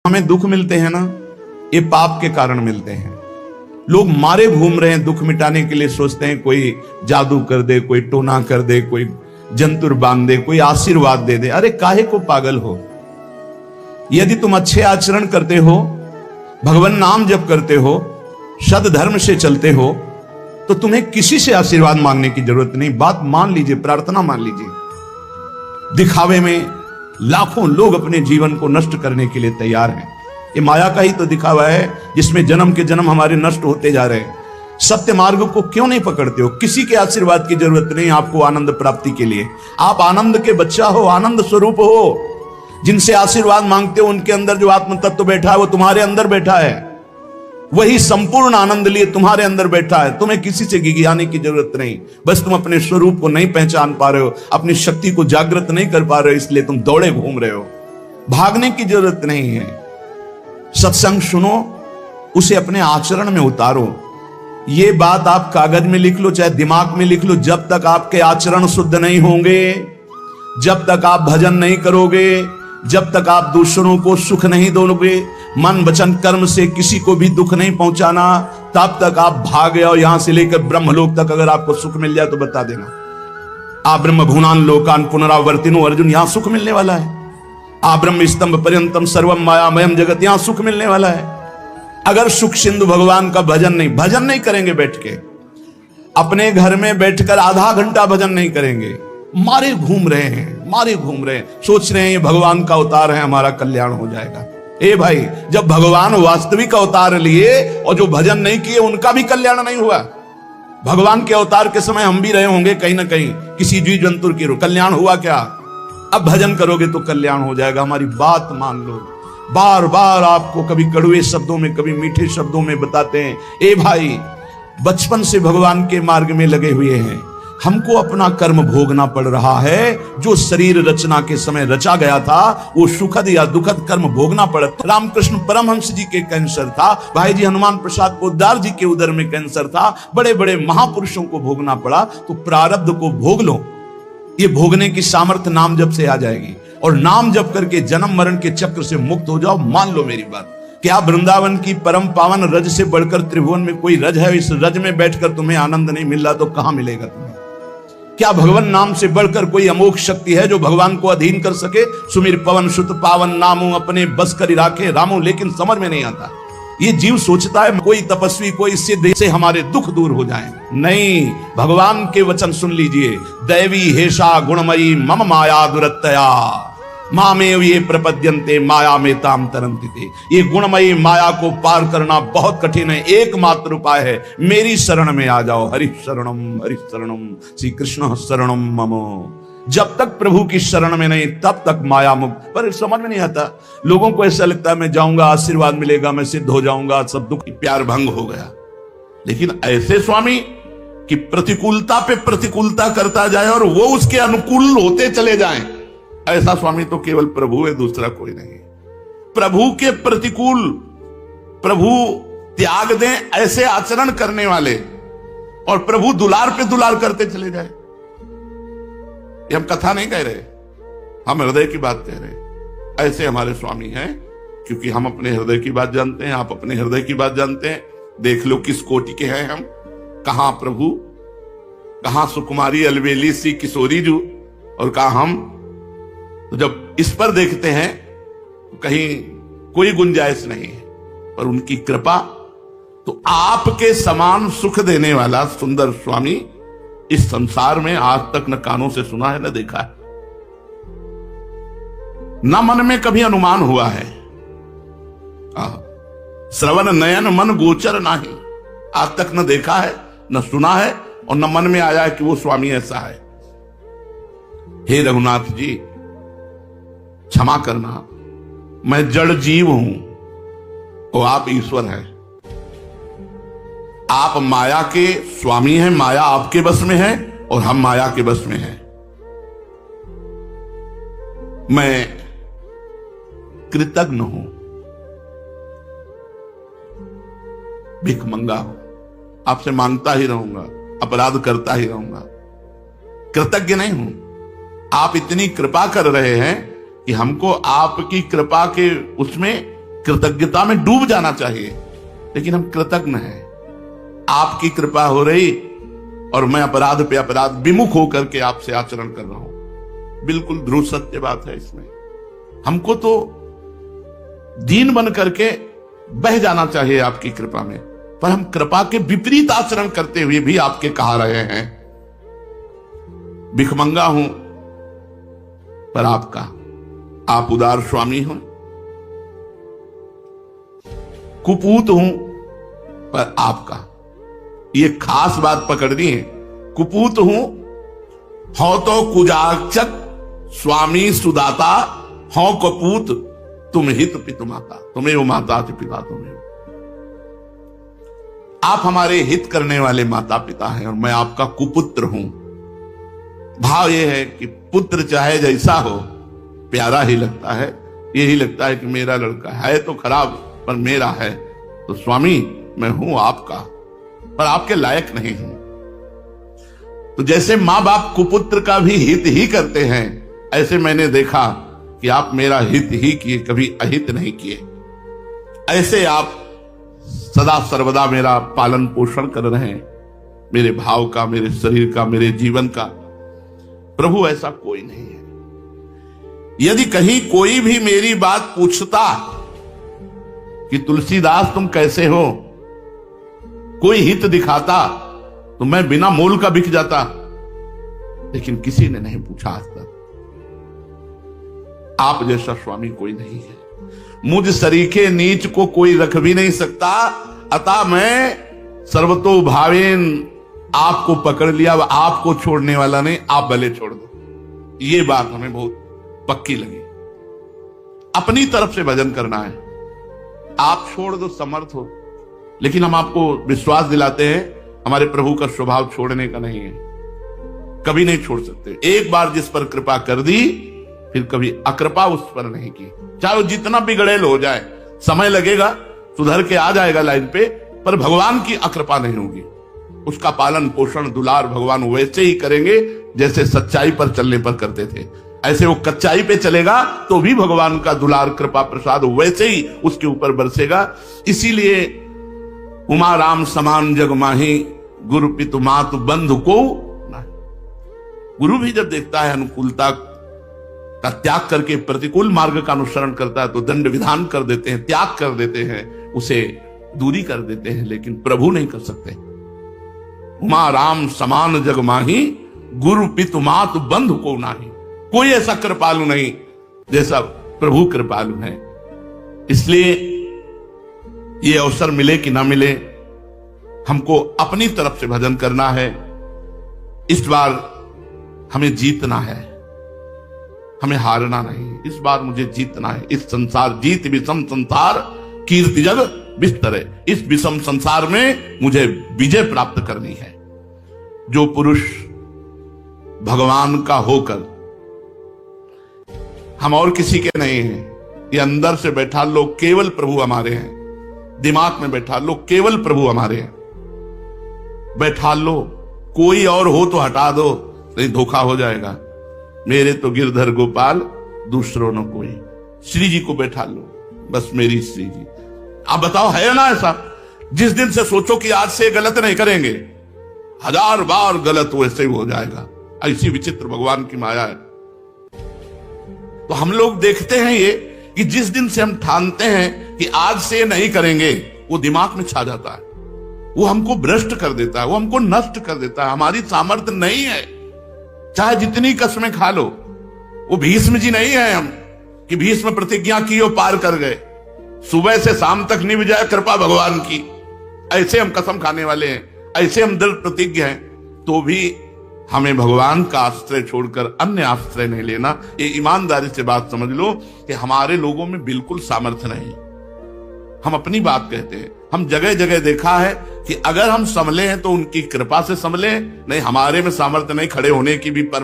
हमें दुख मिलते हैं ना, ये पाप के कारण मिलते हैं। लोग मारे घूम रहे हैं दुख मिटाने के लिए, सोचते हैं कोई जादू कर दे, कोई टोना कर दे, कोई जंतुर बांध दे, कोई आशीर्वाद दे दे। अरे काहे को पागल हो? यदि तुम अच्छे आचरण करते हो, भगवान नाम जप करते हो, सद धर्म से चलते हो, तो तुम्हें किसी से आशीर्वाद मांगने की जरूरत नहीं। बात मान लीजिए, प्रार्थना मान लीजिए। दिखावे में लाखों लोग अपने जीवन को नष्ट करने के लिए तैयार हैं। ये माया का ही तो दिखावा है, जिसमें जन्म के जन्म हमारे नष्ट होते जा रहे हैं। सत्य मार्ग को क्यों नहीं पकड़ते हो? किसी के आशीर्वाद की जरूरत नहीं आपको आनंद प्राप्ति के लिए। आप आनंद के बच्चा हो, आनंद स्वरूप हो। जिनसे आशीर्वाद मांगते हो उनके अंदर जो आत्म तत्व बैठा है वो तुम्हारे अंदर बैठा है। वही संपूर्ण आनंद लिए तुम्हारे अंदर बैठा है। तुम्हें किसी से गिगियाने की जरूरत नहीं। बस तुम अपने स्वरूप को नहीं पहचान पा रहे हो, अपनी शक्ति को जागृत नहीं कर पा रहे हो, इसलिए तुम दौड़े घूम रहे हो। भागने की जरूरत नहीं है। सत्संग सुनो, उसे अपने आचरण में उतारो। ये बात आप कागज में लिख लो, चाहे दिमाग में लिख लो। जब तक आपके आचरण शुद्ध नहीं होंगे, जब तक आप भजन नहीं करोगे, जब तक आप दूसरों को सुख नहीं दोगे, मन वचन कर्म से किसी को भी दुख नहीं पहुंचाना, तब तक आप भागे। और यहां से लेकर ब्रह्मलोक तक अगर आपको सुख मिल जाए तो बता देना। आप ब्रह्म भुवनान लोकान पुनरावर्तिनो, अर्जुन यहां सुख मिलने वाला है। आप ब्रह्म स्तंभ पर्यंतम सर्वम मायामयम जगत, यहां सुख मिलने वाला है। अगर सुख सिंधु भगवान का भजन नहीं करेंगे, बैठ के अपने घर में बैठकर आधा घंटा भजन नहीं करेंगे, मारे घूम रहे हैं, सोच रहे हैं ये भगवान का अवतार है, हमारा कल्याण हो जाएगा। ए भाई, जब भगवान वास्तविक अवतार लिए और जो भजन नहीं किए उनका भी कल्याण नहीं हुआ। भगवान के अवतार के समय हम भी रहे होंगे कहीं ना कहीं, किसी जीव जंतु की कल्याण हुआ क्या? अब भजन करोगे तो कल्याण हो जाएगा। हमारी बात मान लो। बार बार आपको कभी कड़वे शब्दों में, कभी मीठे शब्दों में बताते हैं, ए भाई, बचपन से भगवान के मार्ग में लगे हुए हैं। हमको अपना कर्म भोगना पड़ रहा है। जो शरीर रचना के समय रचा गया था, वो सुखद या दुखद कर्म भोगना पड़ा। रामकृष्ण परमहंस जी के कैंसर था, भाई जी हनुमान प्रसाद पोद्दार जी के उदर में कैंसर था, बड़े बड़े महापुरुषों को भोगना पड़ा। तो प्रारब्ध को भोग लो। ये भोगने की सामर्थ्य नाम जप से आ जाएगी, और नाम जप करके जन्म मरण के चक्र से मुक्त हो जाओ। मान लो मेरी बात। क्या वृंदावन की परम पावन रज से बढ़कर त्रिभुवन में कोई रज है? इस रज में बैठकर तुम्हें आनंद नहीं मिल रहा तो कहां मिलेगा तुम्हें? क्या भगवान नाम से बढ़कर कोई अमोघ शक्ति है जो भगवान को अधीन कर सके? सुमिर पवन सुत पावन नामू अपने बस कर राखे रामू। लेकिन समझ में नहीं आता। ये जीव सोचता है कोई तपस्वी, कोई सिद्ध से हमारे दुख दूर हो जाएं। नहीं, भगवान के वचन सुन लीजिए। दैवी हेषा गुणमयी मम माया दुरत्तया मामेव ये प्रपद्यन्ते माया में ताम तरन्ति थे। ये गुणमयी माया को पार करना बहुत कठिन है। एकमात्र उपाय है, मेरी शरण में आ जाओ। हरि शरणम श्री कृष्ण शरणम मम। जब तक प्रभु की शरण में नहीं, तब तक माया मुक्त। पर समझ में नहीं आता। लोगों को ऐसा लगता है मैं जाऊंगा, आशीर्वाद मिलेगा, मैं सिद्ध हो जाऊंगा, सब दुख प्यार भंग हो गया। लेकिन ऐसे स्वामी कि प्रतिकूलता पे प्रतिकूलता करता जाए और वो उसके अनुकूल होते चले जाएं, ऐसा स्वामी तो केवल प्रभु है, दूसरा कोई नहीं। प्रभु के प्रतिकूल, प्रभु त्याग दें ऐसे आचरण करने वाले, और प्रभु दुलार पे दुलार करते चले जाए। ये हम कथा नहीं कह रहे, हम हृदय की बात कह रहे। ऐसे हमारे स्वामी हैं, क्योंकि हम अपने हृदय की बात जानते हैं, आप अपने हृदय की बात जानते हैं। देख लो किस कोटि के हैं हम। कहां प्रभु, कहां सुकुमारी अलवेली सी किशोरी जू, और कहां हम। तो जब इस पर देखते हैं तो कहीं कोई गुंजाइश नहीं है, पर उनकी कृपा। तो आपके समान सुख देने वाला सुंदर स्वामी इस संसार में आज तक न कानों से सुना है, न देखा है, न मन में कभी अनुमान हुआ है। श्रवण नयन मन गोचर नहीं, आज तक न देखा है, न सुना है, और न मन में आया है कि वो स्वामी ऐसा है। हे रघुनाथ जी, क्षमा करना, मैं जड़ जीव हूं और आप ईश्वर हैं। आप माया के स्वामी हैं, माया आपके बस में है और हम माया के बस में हैं। मैं कृतज्ञ हूं, भिखमंगा हूं, आपसे मांगता ही रहूंगा, अपराध करता ही रहूंगा, कृतज्ञ नहीं हूं। आप इतनी कृपा कर रहे हैं कि हमको आपकी कृपा के उसमें कृतज्ञता में डूब जाना चाहिए, लेकिन हम कृतज्ञ हैं। आपकी कृपा हो रही और मैं अपराध पे अपराध विमुख होकर के आपसे आचरण कर रहा हूं। बिल्कुल ध्रुव सत्य बात है इसमें। हमको तो दीन बन करके बह जाना चाहिए आपकी कृपा में, पर हम कृपा के विपरीत आचरण करते हुए भी आपके कहा रहे हैं। भिखमंगा हूं पर आपका, आप उदार स्वामी हो। कुपूत हूं पर आपका, ये खास बात पकड़नी है। कुपूत हूं हो तो कुजाचक स्वामी सुदाता, हो कपूत तुम हित पितु माता, तुम्हें वो माता पिता तुम्हें। आप हमारे हित करने वाले माता पिता हैं और मैं आपका कुपुत्र हूं। भाव यह है कि पुत्र चाहे जैसा हो प्यारा ही लगता है। यही लगता है कि मेरा लड़का है तो खराब पर मेरा है, तो स्वामी मैं हूं आपका पर आपके लायक नहीं हूं। तो जैसे मां बाप कुपुत्र का भी हित ही करते हैं, ऐसे मैंने देखा कि आप मेरा हित ही किए, कभी अहित नहीं किए। ऐसे आप सदा सर्वदा मेरा पालन पोषण कर रहे हैं, मेरे भाव का, मेरे शरीर का, मेरे जीवन का। प्रभु ऐसा कोई नहीं है। यदि कहीं कोई भी मेरी बात पूछता कि तुलसीदास तुम कैसे हो, कोई हित दिखाता, तो मैं बिना मोल का बिक जाता, लेकिन किसी ने नहीं पूछा आज तक। आप जैसा स्वामी कोई नहीं है। मुझ सरीखे नीच को कोई रख भी नहीं सकता, अतः मैं सर्वतो भावेन आपको पकड़ लिया, आपको छोड़ने वाला नहीं, आप भले छोड़ दो। ये बात हमें बहुत पक्की लगी। अपनी तरफ से भजन करना है, आप छोड़ दो, समर्थ हो, लेकिन हम आपको विश्वास दिलाते हैं हमारे प्रभु का स्वभाव छोड़ने का नहीं है, कभी नहीं छोड़ सकते। एक बार जिस पर कृपा कर दी फिर कभी अकृपा उस पर नहीं की, चाहे वो जितना बिगड़ेल हो जाए। समय लगेगा, सुधर के आ जाएगा लाइन पे, पर भगवान की अकृपा नहीं होगी। उसका पालन पोषण दुलार भगवान वैसे ही करेंगे जैसे सच्चाई पर चलने पर करते थे। ऐसे वो कच्चाई पे चलेगा तो भी भगवान का दुलार कृपा प्रसाद वैसे ही उसके ऊपर बरसेगा। इसीलिए उमा राम समान जग माही, गुरु पितु मातु बंधु को नहीं। गुरु भी जब देखता है अनुकूलता का त्याग करके प्रतिकूल मार्ग का अनुसरण करता है तो दंड विधान कर देते हैं, त्याग कर देते हैं, उसे दूरी कर देते हैं, लेकिन प्रभु नहीं कर सकते। उमा राम समान जग माही, गुरु पितु मातु बंधु को नाही। कोई ऐसा कृपालु नहीं जैसा प्रभु कृपालु है। इसलिए ये अवसर मिले कि ना मिले, हमको अपनी तरफ से भजन करना है। इस बार हमें जीतना है, हमें हारना नहीं। इस बार मुझे जीतना है। इस संसार जीत विषम संसार, कीर्ति जग बिस्तर है। इस विषम संसार में मुझे विजय प्राप्त करनी है। जो पुरुष भगवान का होकर, हम और किसी के नहीं हैं, ये अंदर से बैठा लो केवल प्रभु हमारे हैं, दिमाग में बैठा लो केवल प्रभु हमारे हैं, बैठा लो। कोई और हो तो हटा दो, नहीं धोखा हो जाएगा। मेरे तो गिरधर गोपाल दूसरों न कोई, श्री जी को बैठा लो, बस मेरी श्री जी। आप बताओ है ना ऐसा? जिस दिन से सोचो कि आज से गलत नहीं करेंगे, 1000 बार गलत वैसे ही हो जाएगा। ऐसी विचित्र भगवान की माया है। तो हम लोग देखते हैं ये कि जिस दिन से हम ठानते हैं कि आज से नहीं करेंगे, वो दिमाग में छा जाता है, वो हमको भ्रष्ट कर देता है, वो हमको नष्ट कर देता है। हमारी सामर्थ्य नहीं है, चाहे जितनी कसमें खा लो। वो भीष्म जी नहीं है हम कि भीष्म प्रतिज्ञा की और पार कर गए, सुबह से शाम तक निभ जाए कृपा भगवान की। ऐसे हम कसम खाने वाले हैं, ऐसे हम दृढ़ प्रतिज्ञ हैं, तो भी हमें भगवान का आश्रय छोड़कर अन्य आश्रय नहीं लेना। ये ईमानदारी से बात समझ लो कि हमारे लोगों में बिल्कुल सामर्थ्य नहीं। हम अपनी बात कहते हैं, हम जगह जगह देखा है कि अगर हम संभले हैं तो उनकी कृपा से संभले, नहीं हमारे में सामर्थ्य नहीं खड़े होने की भी। पर